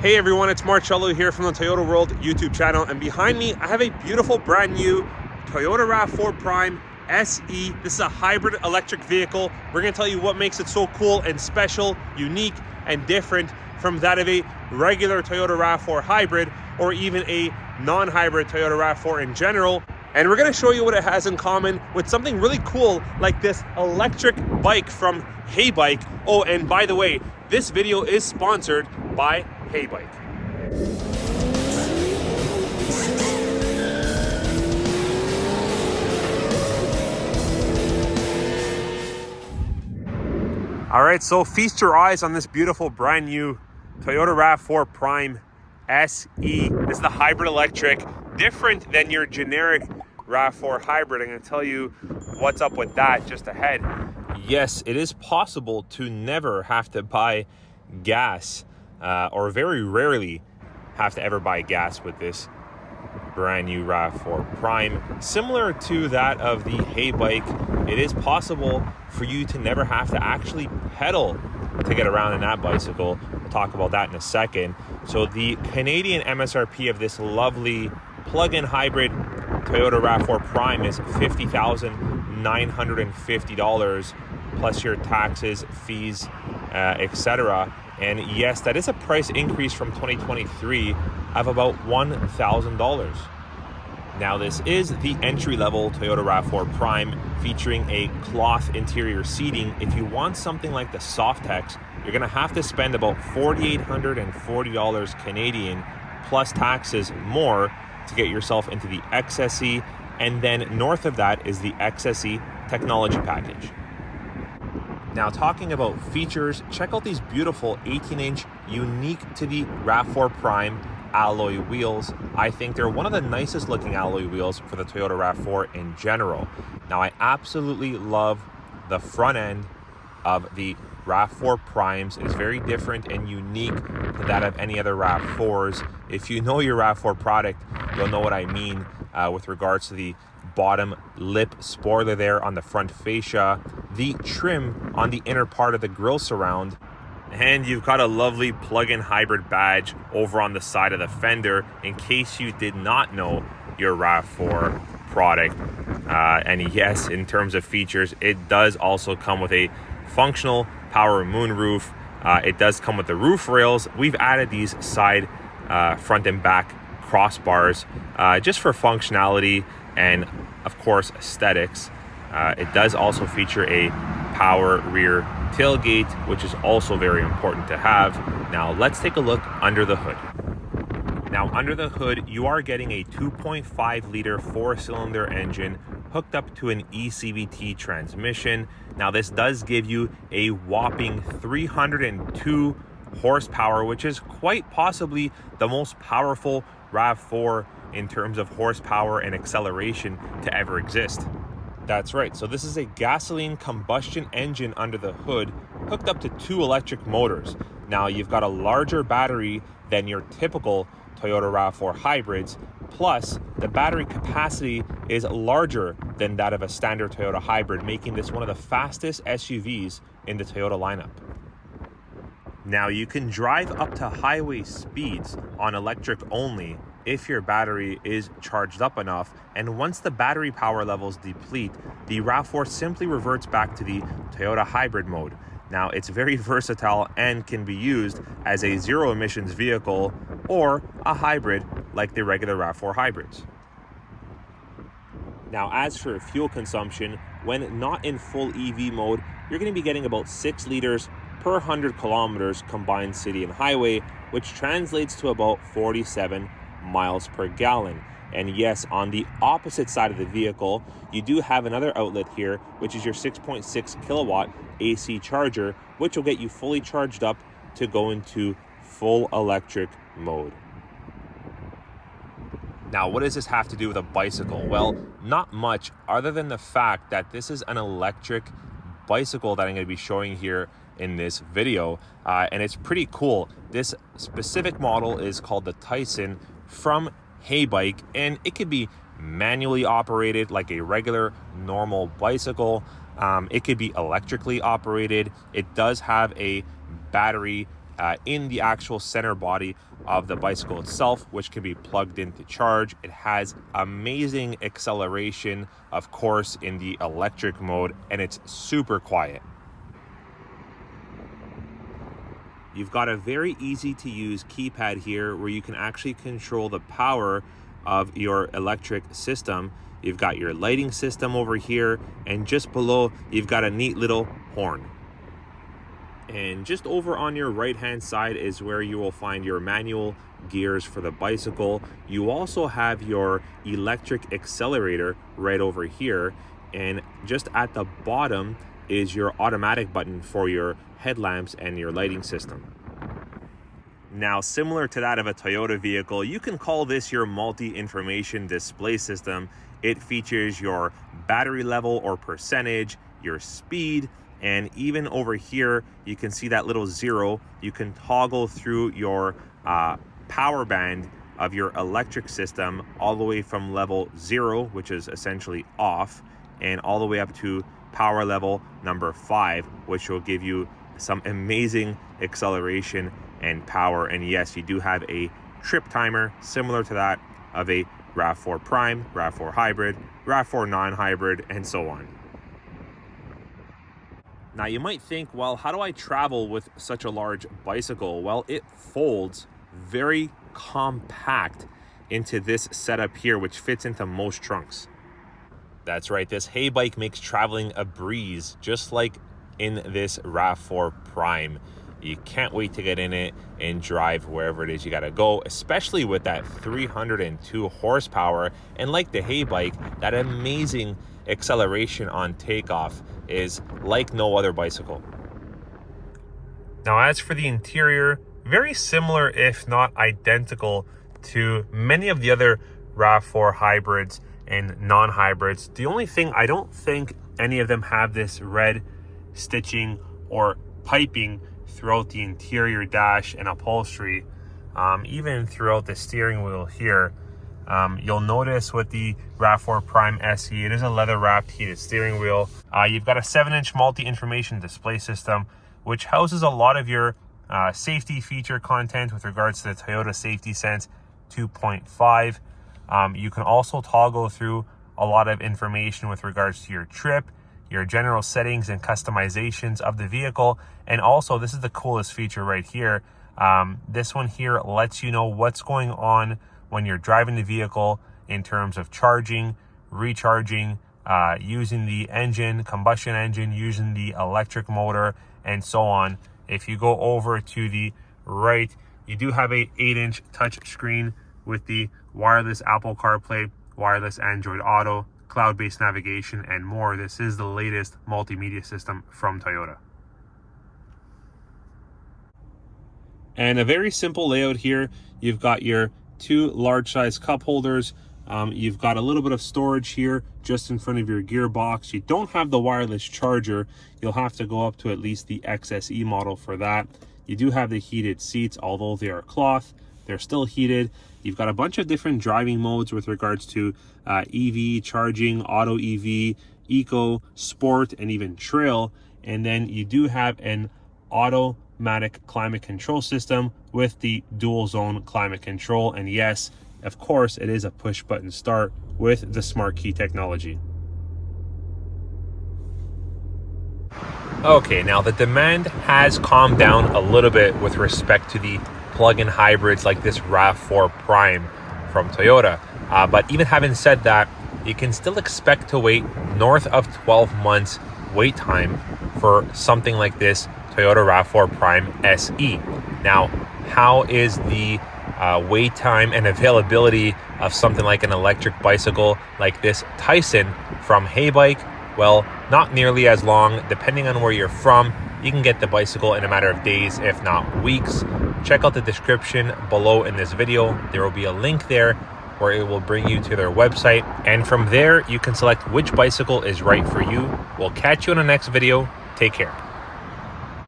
Hey everyone, it's Marcello here from the Toyota World YouTube channel, and behind me I have a beautiful brand new Toyota RAV4 Prime SE. This is a hybrid electric vehicle. We're going to tell you what makes it so cool and special, unique and different from that of a regular Toyota RAV4 hybrid or even a non-hybrid Toyota RAV4 in general. And we're going to show you what it has in common with something really cool like this electric bike from Heybike. Oh, and by the way, this video is sponsored by heybike. All right, so feast your eyes on this beautiful brand new Toyota RAV4 Prime SE. This is the hybrid electric, different than your generic RAV4 hybrid. I'm going to tell you what's up with that just ahead. Yes, it is possible to never have to buy gas or very rarely have to ever buy gas with this brand new RAV4 Prime. Similar to that of the heybike, it is possible for you to never have to actually pedal to get around in that bicycle. We'll talk about that in a second. So the Canadian MSRP of this lovely plug-in hybrid Toyota RAV4 Prime is $50,950 plus your taxes, fees, etc. And yes, that is a price increase from 2023 of about $1,000. Now, this is the entry-level Toyota RAV4 Prime featuring a cloth interior seating. If you want something like the Softex, you're going to have to spend about $4,840 Canadian plus taxes more to get yourself into the XSE. And then north of that is the XSE technology package. Now, talking about features, check out these beautiful 18-inch, unique to the RAV4 Prime alloy wheels. I think they're one of the nicest looking alloy wheels for the Toyota RAV4 in general. Now, I absolutely love the front end of the RAV4 Primes. It is very different and unique to that of any other RAV4s. If you know your RAV4 product, you'll know what I mean with regards to the bottom lip spoiler there on the front fascia, the trim on the inner part of the grille surround, and you've got a lovely plug-in hybrid badge over on the side of the fender in case you did not know your RAV4 product. And yes, in terms of features, it does also come with a functional power moonroof. It does come with the roof rails. We've added these side, front and back crossbars just for functionality and of course aesthetics. It does also feature a power rear tailgate, which is also very important to have. Now let's take a look under the hood. Now under the hood, you are getting a 2.5 liter 4-cylinder engine hooked up to an eCVT transmission. Now this does give you a whopping 302 horsepower, which is quite possibly the most powerful RAV4 in terms of horsepower and acceleration to ever exist. That's right, so this is a gasoline combustion engine under the hood hooked up to 2 electric motors. Now you've got a larger battery than your typical Toyota RAV4 hybrids, plus the battery capacity is larger than that of a standard Toyota hybrid, making this one of the fastest SUVs in the Toyota lineup. Now you can drive up to highway speeds on electric only if your battery is charged up enough, and once the battery power levels deplete, the RAV4 simply reverts back to the Toyota hybrid mode. Now it's very versatile and can be used as a zero emissions vehicle or a hybrid like the regular RAV4 hybrids. Now as for fuel consumption, when not in full EV mode, you're going to be getting about 6 liters per 100 kilometers combined city and highway, which translates to about 47 miles per gallon. And yes, on the opposite side of the vehicle, you do have another outlet here, which is your 6.6 kilowatt AC charger, which will get you fully charged up to go into full electric mode. Now, what does this have to do with a bicycle? Well, not much, other than the fact that this is an electric bicycle that I'm going to be showing here in this video, and it's pretty cool. This specific model is called the Tyson from Heybike, and it could be manually operated like a regular normal bicycle. It could be electrically operated. It does have a battery in the actual center body of the bicycle itself, which can be plugged in to charge. It has amazing acceleration, of course, in the electric mode, and it's super quiet. You've got a very easy to use keypad here where you can actually control the power of your electric system. You've got your lighting system over here, and just below you've got a neat little horn. And just over on your right hand side is where you will find your manual gears for the bicycle. You also have your electric accelerator right over here, and just at the bottom is your automatic button for your headlamps and your lighting system. Now, similar to that of a Toyota vehicle, you can call this your multi-information display system. It features your battery level or percentage, your speed, and even over here, you can see that little 0. You can toggle through your power band of your electric system all the way from level 0, which is essentially off, and all the way up to power level number 5, which will give you some amazing acceleration and power. And yes, you do have a trip timer similar to that of a RAV4 Prime, RAV4 Hybrid, RAV4 non-hybrid, and so on. Now you might think, well, how do I travel with such a large bicycle? Well, it folds very compact into this setup here, which fits into most trunks. That's right, this heybike makes traveling a breeze, just like in this RAV4 Prime. You can't wait to get in it and drive wherever it is you gotta go, especially with that 302 horsepower. And like the heybike, that amazing acceleration on takeoff is like no other bicycle. Now, as for the interior, very similar, if not identical, to many of the other RAV4 hybrids and non-hybrids. The only thing, I don't think any of them have this red stitching or piping throughout the interior dash and upholstery, even throughout the steering wheel here. You'll notice with the RAV4 Prime SE, it is a leather-wrapped heated steering wheel. You've got a 7-inch multi-information display system, which houses a lot of your safety feature content with regards to the Toyota Safety Sense 2.5. You can also toggle through a lot of information with regards to your trip, your general settings and customizations of the vehicle. And also, this is the coolest feature right here. This one here lets you know what's going on when you're driving the vehicle in terms of charging, recharging, using the engine, combustion engine, using the electric motor, and so on. If you go over to the right, you do have a 8-inch touch screen with the wireless Apple CarPlay, wireless Android Auto, cloud-based navigation, and more. This is the latest multimedia system from Toyota. And a very simple layout here. You've got your 2 large size cup holders. You've got a little bit of storage here just in front of your gearbox. You don't have the wireless charger. You'll have to go up to at least the XSE model for that. You do have the heated seats, although they are cloth, they're still heated. You've got a bunch of different driving modes with regards to EV, charging, auto EV, eco, sport, and even trail. And then you do have an automatic climate control system with the dual zone climate control. And yes, of course, it is a push button start with the smart key technology. Okay, now the demand has calmed down a little bit with respect to the plug-in hybrids like this RAV4 Prime from Toyota. But even having said that, you can still expect to wait north of 12 months wait time for something like this Toyota RAV4 Prime SE. Now, how is the wait time and availability of something like an electric bicycle like this Tyson from Heybike? Well, not nearly as long. Depending on where you're from, you can get the bicycle in a matter of days, if not weeks. Check out the description below in this video. There will be a link there where it will bring you to their website. And from there, you can select which bicycle is right for you. We'll catch you in the next video. Take care.